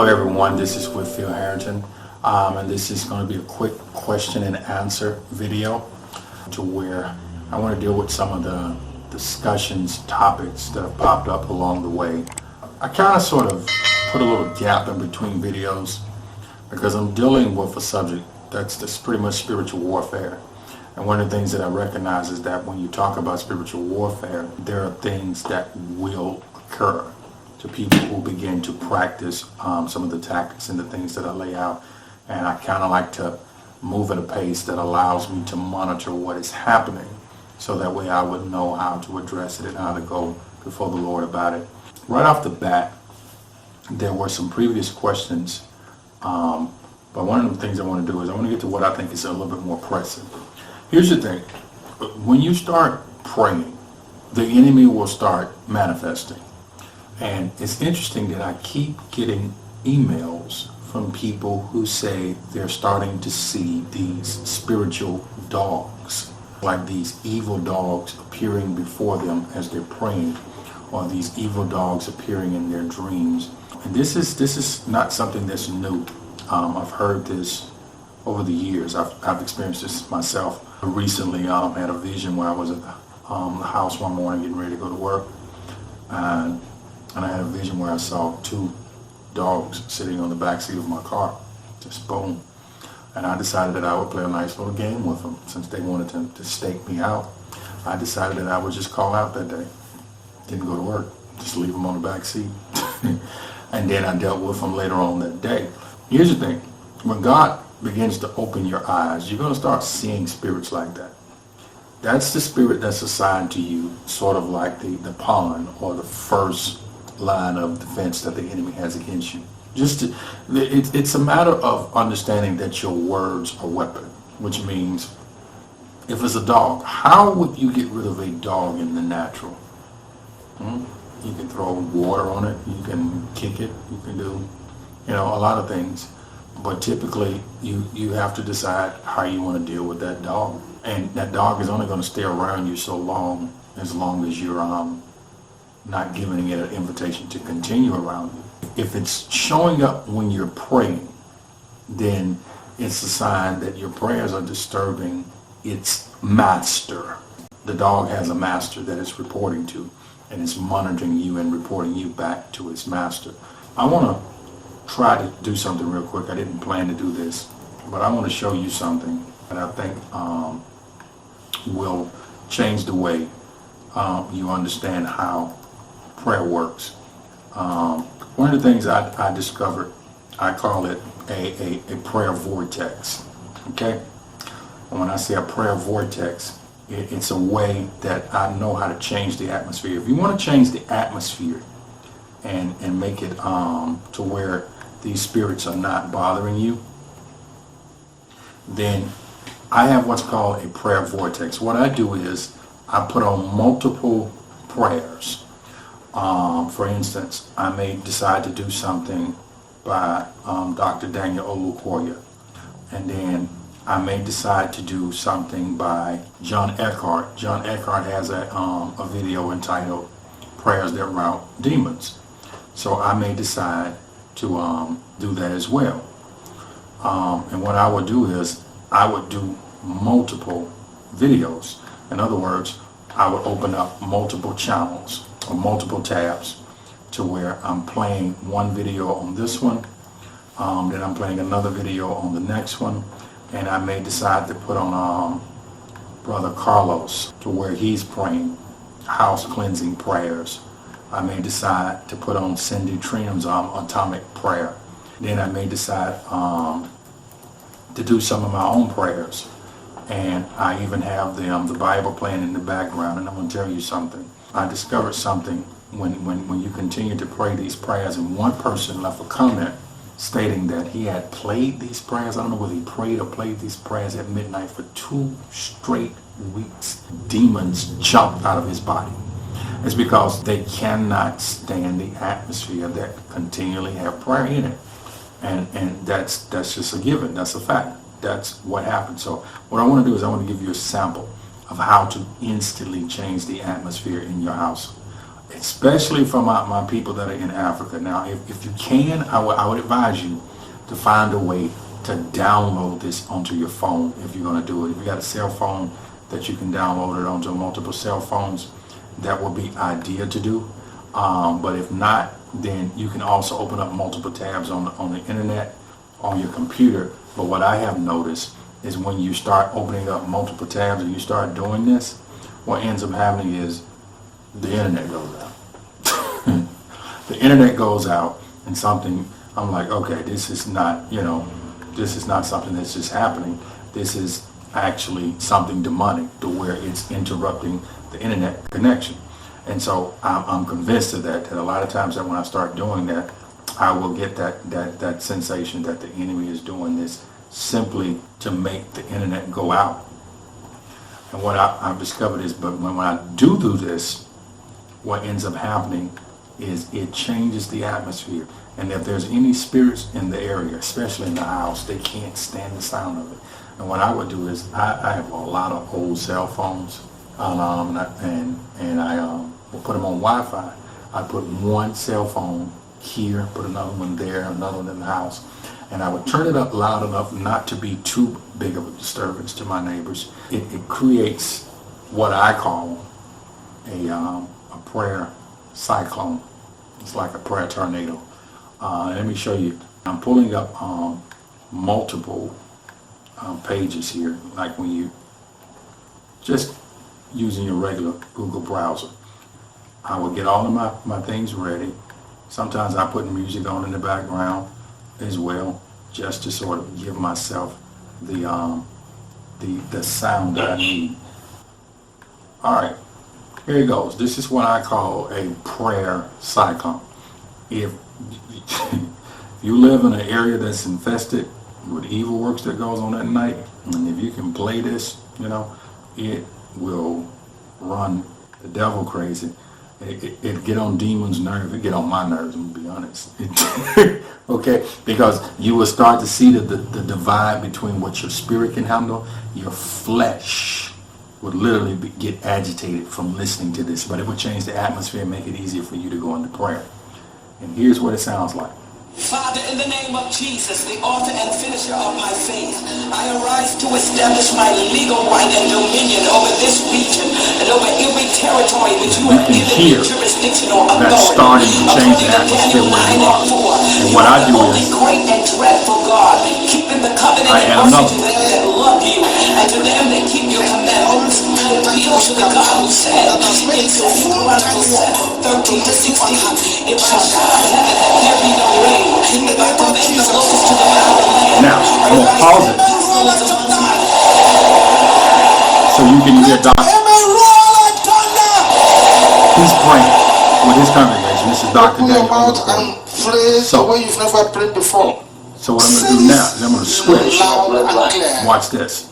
Hello everyone, this is Whitfield Harrington, and this is going to be a quick question and answer video to where I want to deal with some of the discussions, topics that have popped up along the way. I kind of sort of put a little gap in between videos because I'm dealing with a subject that's pretty much spiritual warfare. And one of the things that I recognize is that when you talk about spiritual warfare, there are things that will occur to people who begin to practice some of the tactics and the things that I lay out. And I kind of like to move at a pace that allows me to monitor what is happening, so that way I would know how to address it and how to go before the Lord about it. Right off the bat, there were some previous questions, but one of the things I want to do is I want to get to what I think is a little bit more pressing. Here's the thing. When you start praying, the enemy will start manifesting. And it's interesting that I keep getting emails from people who say they're starting to see these spiritual dogs, like these evil dogs appearing before them as they're praying, or these evil dogs appearing in their dreams. And this is not something that's new. I've heard this over the years. I've experienced this myself. I recently had a vision where I was at the house one morning getting ready to go to work, and I had a vision where I saw two dogs sitting on the back seat of my car, just boom. And I decided that I would play a nice little game with them. Since they wanted to stake me out, I decided that I would just call out that day. Didn't go to work, just leave them on the back seat. And then I dealt with them later on that day. Here's the thing. When God begins to open your eyes, you're going to start seeing spirits like that. That's the spirit that's assigned to you, sort of like the pawn or the first line of defense that the enemy has against you. It's a matter of understanding that your words are weapon, which means if it's a dog, how would you get rid of a dog in the natural? You can throw water on it, you can kick it, you can do, a lot of things. But typically, you have to decide how you want to deal with that dog. And that dog is only going to stay around you so long as you're not giving it an invitation to continue around you. If it's showing up when you're praying, then it's a sign that your prayers are disturbing its master. The dog has a master that it's reporting to, and it's monitoring you and reporting you back to its master. I want to try to do something real quick. I didn't plan to do this, but I want to show you something that I think will change the way you understand how prayer works. One of the things I discovered, I call it a prayer vortex. Okay? And when I say a prayer vortex, it's a way that I know how to change the atmosphere. If you want to change the atmosphere and make it to where these spirits are not bothering you, then I have what's called a prayer vortex. What I do is I put on multiple prayers. For instance, I may decide to do something by Dr. Daniel Olukoya, and then I may decide to do something by John Eckhart. John Eckhart has a video entitled Prayers That Rout Demons. So I may decide to do that as well. And what I would do is I would do multiple videos. In other words, I would open up multiple channels or multiple tabs to where I'm playing one video on this one, then I'm playing another video on the next one, and I may decide to put on Brother Carlos to where he's praying house cleansing prayers. I may decide to put on Cindy Trinum's atomic prayer. Then I may decide to do some of my own prayers. And I even have the Bible playing in the background. And I'm going to tell you something. I discovered something when you continue to pray these prayers, and one person left a comment stating that he had played these prayers. I don't know whether he prayed or played these prayers at midnight for 2 straight weeks. Demons jumped out of his body. It's because they cannot stand the atmosphere that continually have prayer in it. And that's just a given. That's a fact. That's what happens. So what I want to do is I want to give you a sample of how to instantly change the atmosphere in your house. especially for my people that are in Africa. Now, if you can, I would advise you to find a way to download this onto your phone if you're going to do it. If you got a cell phone that you can download it onto multiple cell phones, that will be ideal to do. But if not, then you can also open up multiple tabs on the internet on your computer. But what I have noticed is when you start opening up multiple tabs and you start doing this, what ends up happening is the internet goes out. The internet goes out, and something, I'm like, okay, this is not, this is not something that's just happening. This is actually something demonic, to where it's interrupting the internet connection. And so I'm convinced of that a lot of times that when I start doing that, I will get that sensation that the enemy is doing this simply to make the internet go out. And what I've discovered is, but when I do this, what ends up happening is it changes the atmosphere. And if there's any spirits in the area, especially in the house, they can't stand the sound of it. And what I would do is, I have a lot of old cell phones, and I will put them on Wi-Fi. I put one cell phone here, put another one there, another one in the house, and I would turn it up loud enough not to be too big of a disturbance to my neighbors. It creates what I call a prayer cyclone. It's like a prayer tornado. Let me show you. I'm pulling up multiple pages here, like when you just using your regular Google browser. I will get all of my things ready. Sometimes I put music on in the background as well, just to sort of give myself the sound that I need. All right, here it goes. This is what I call a prayer cyclone. If you live in an area that's infested with evil works that goes on at night, and if you can play this, it will run the devil crazy. It get on demons' nerves. It get on my nerves, I'm gonna be honest. Okay, because you will start to see the divide between what your spirit can handle. Your flesh would literally get agitated from listening to this, but it would change the atmosphere and make it easier for you to go into prayer. And here's what it sounds like. Father, in the name of Jesus, the author and finisher of my faith, I arise to establish my legal right and dominion over this region and over every territory which you have given me jurisdiction or authority. That's starting to change the atmosphere where you are. And what I do is, great and dreadful God, keeping the covenant and mercy to them that love you, and to them that keep your commandments. Appeal to the God who said in Chronicles 7:13-16, if I shut heaven that there be no rain, if I command the locusts to devour the land. now I'm gonna pause it so you can hear Dr. He's praying with his congregation. This is Dr. Daniel. So what I'm gonna do now is I'm gonna switch. Watch this.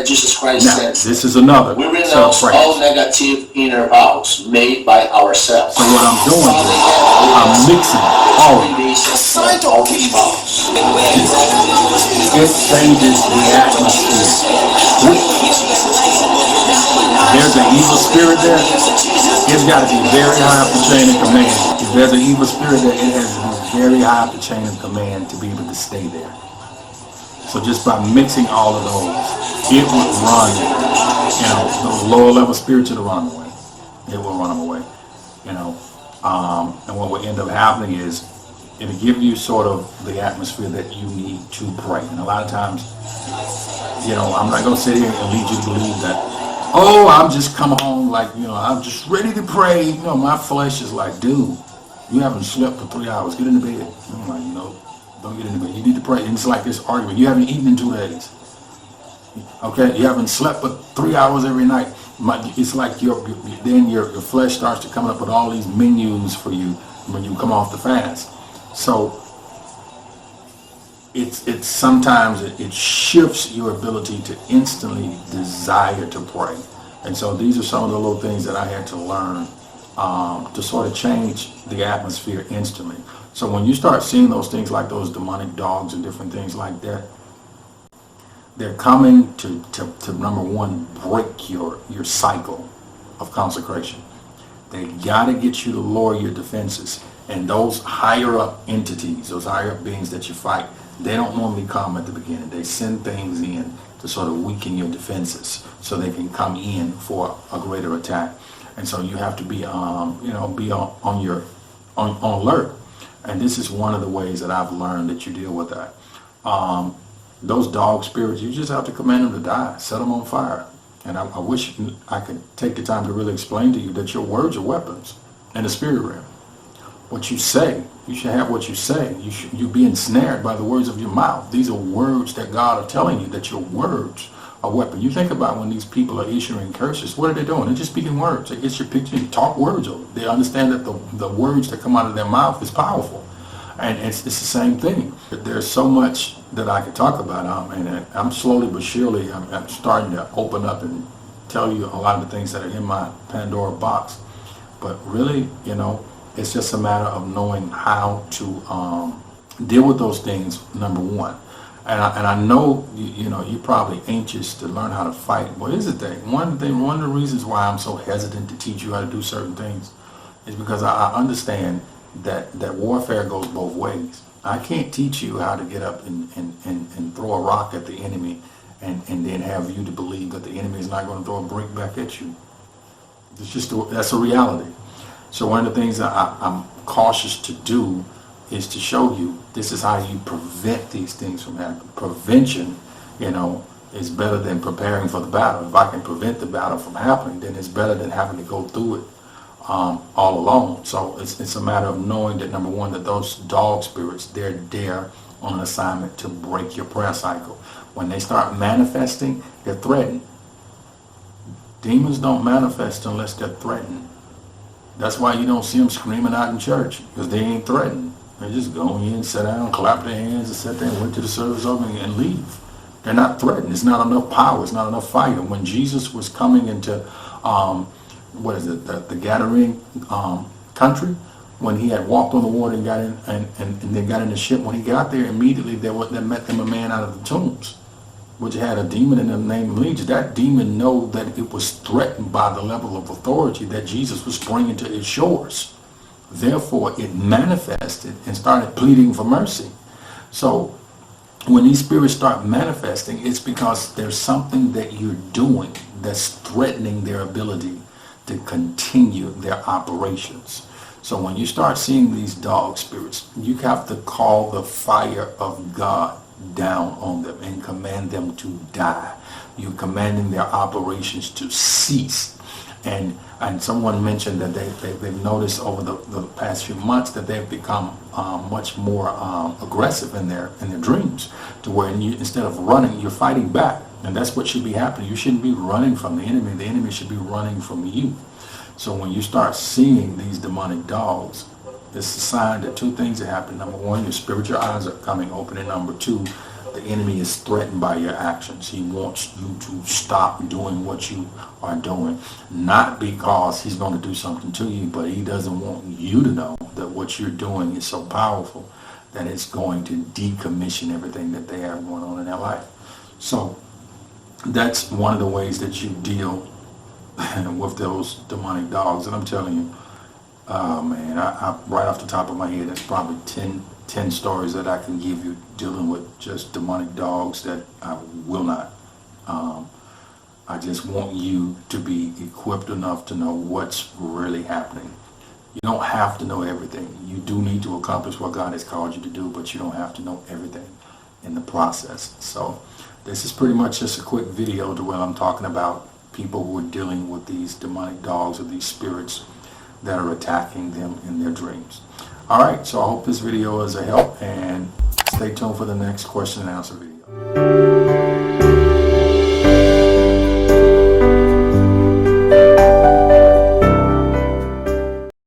Jesus Christ Now, said, this is another. we renounce all negative inner vows made by ourselves. So what I'm doing is I'm mixing all of it. It changes the atmosphere. There's an evil spirit there. It's got to be very high up the chain of command. If there's an evil spirit there, it has to be very high up the chain of command to be able to stay there. So just by mixing all of those, it would run, those lower level spirits will run away. It will run them away, and what will end up happening is it'll give you sort of the atmosphere that you need to pray. And a lot of times, I'm not going to sit here and lead you to believe that, I'm just come home like, I'm just ready to pray. My flesh is like, dude, you haven't slept for 3 hours. Get in the bed. I'm like, don't get in the bed. You need to pray. And it's like this argument. You haven't eaten in 2 days. Okay? You haven't slept for 3 hours every night. It's like your flesh starts to come up with all these menus for you when you come off the fast. So it's sometimes it shifts your ability to instantly desire to pray. And so these are some of the little things that I had to learn to sort of change the atmosphere instantly. So when you start seeing those things like those demonic dogs and different things like that, they're coming to number one, break your cycle of consecration. They got to get you to lower your defenses. And those higher up entities, those higher up beings that you fight, they don't normally come at the beginning. They send things in to sort of weaken your defenses so they can come in for a greater attack. And so you have to be, be on alert. And this is one of the ways that I've learned that you deal with that. Those dog spirits, you just have to command them to die, set them on fire. And I wish I could take the time to really explain to you that your words are weapons in the spirit realm. What you say, you should have what you say. You be ensnared by the words of your mouth. These are words that God are telling you that your words are weapons. You think about when these people are issuing curses, what are they doing? They're just speaking words. They get your picture and talk words over it. They understand that the words that come out of their mouth is powerful. And it's the same thing. There's so much that I could talk about, and I'm slowly but surely, I'm starting to open up and tell you a lot of the things that are in my Pandora box. But really, it's just a matter of knowing how to deal with those things, number one. And I know, you're probably anxious to learn how to fight. Well, here's the thing. One of the reasons why I'm so hesitant to teach you how to do certain things is because I understand that warfare goes both ways. I can't teach you how to get up and throw a rock at the enemy and then have you to believe that the enemy is not going to throw a brick back at you. That's a reality. So one of the things that I'm cautious to do is to show you this is how you prevent these things from happening. Prevention, is better than preparing for the battle. If I can prevent the battle from happening, then it's better than having to go through it all alone. So it's a matter of knowing that, number one, that those dog spirits, they're there on an assignment to break your prayer cycle. When they start manifesting, they're threatened. Demons don't manifest unless they're threatened. That's why you don't see them screaming out in church, because they ain't threatened. They just go in, sit down, clap their hands, and sit there and wait till the service over and leave. They're not threatened. It's not enough power. It's not enough fight. And when Jesus was coming into the Gadarene country, when he had walked on the water and got in and then got in the ship, when he got there, immediately there met them a man out of the tombs, which had a demon in the name of Legion. That demon know that it was threatened by the level of authority that Jesus was bringing to its shores. Therefore, it manifested and started pleading for mercy. So when these spirits start manifesting, it's because there's something that you're doing that's threatening their ability to continue their operations. So when you start seeing these dog spirits, you have to call the fire of God down on them and command them to die. You're commanding their operations to cease. And someone mentioned that they've noticed over the past few months that they've become much more aggressive in their dreams, to where instead of running, you're fighting back. And that's what should be happening. You shouldn't be running from the enemy. The enemy should be running from you. So when you start seeing these demonic dogs, it's a sign that two things are happening. Number one, your spiritual eyes are coming open. And number two, the enemy is threatened by your actions. He wants you to stop doing what you are doing. Not because he's going to do something to you, but he doesn't want you to know that what you're doing is so powerful that it's going to decommission everything that they have going on in their life. So that's one of the ways that you deal with those demonic dogs. And I'm telling you, man, I right off the top of my head, that's probably 10 stories that I can give you dealing with just demonic dogs that I will not. I just want you to be equipped enough to know what's really happening. You don't have to know everything. You do need to accomplish what God has called you to do, but you don't have to know everything in the process. So this is pretty much just a quick video to where I'm talking about people who are dealing with these demonic dogs or these spirits that are attacking them in their dreams. All right, so I hope this video is a help, and stay tuned for the next question and answer video.